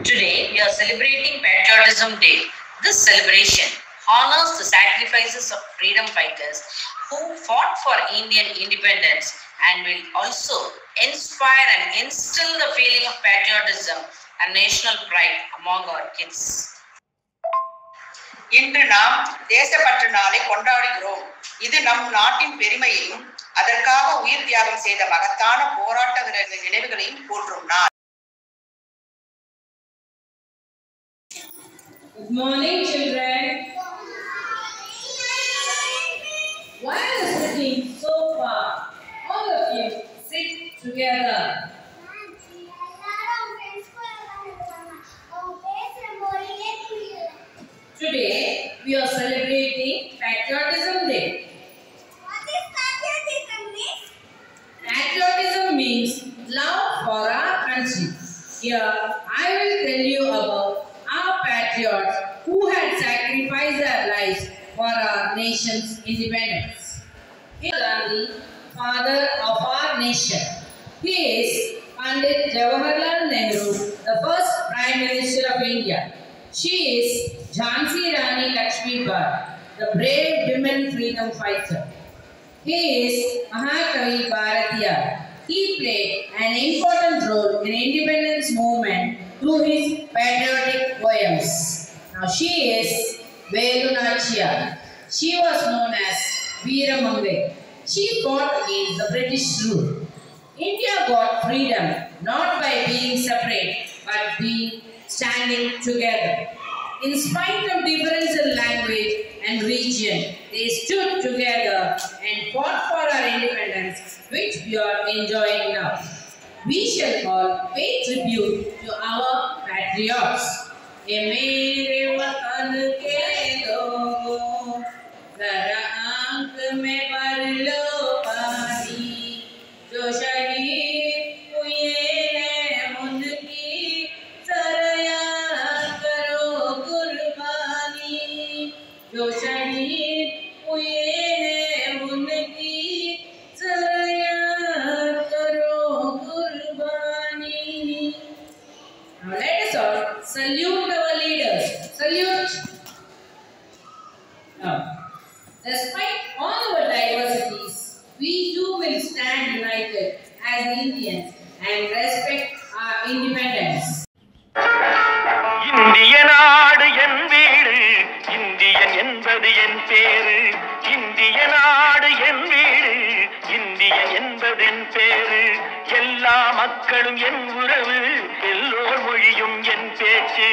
Today, we are celebrating Patriotism Day. This celebration honors the sacrifices of freedom fighters who fought for Indian independence and will also inspire and instill the feeling of patriotism and national pride among our kids. இன்று நாம் தேசப்பற்று நாளை கொண்டாடுகிறோம். இது நம் நாட்டின் பெருமையையும் அதற்காக உயிர் தியாகம் செய்த மகத்தான போராட்ட வீரர்களின் நினைவுகளையும் போற்றும் நாள். Good morning, children. Why are you sitting so far? All of you sit together. Today, we are celebrating Patriotism Day. What is patriotism mean? Patriotism means love for our country. Here, I will tell you about our patriots who had sacrificed their lives for our nation's independence. He is Gandhi, father of our nation. He is Pandit Jawaharlal Nehru, the first Prime Minister of India. She is Jhansi Rani Lakshmibai, the brave women freedom fighter. He is Mahakavi Bharatiya. He played an important role in independence movement through his patriotic poems. Now she is Velu Nachiyar. She was known as Veeramangai. She fought against the British rule. India got freedom not by being separate but by standing together. In spite of difference in language and region, they stood together and fought for our independence, which we are enjoying now. We shall all pay tribute to our patriots. Ye mere watan ke logo, zara aankh mein bhar lo pani, jo shaheed huye hain unki saraya karo qurbani, jo shaheed huye hain unki saraya karo qurbani. Now let us all salute our leaders. Salute. Now, despite all our diversities, we too will stand united as Indians and respect our independence. இந்திய நாடு என் வீடு, Indian என்பது என் பேரு. இந்திய நாடு என் வீடு, Indian என்பது என் பேரு. எல்லா மக்களும் என் உறவு, எல்லோர் மொழியும் என் பேச்சு.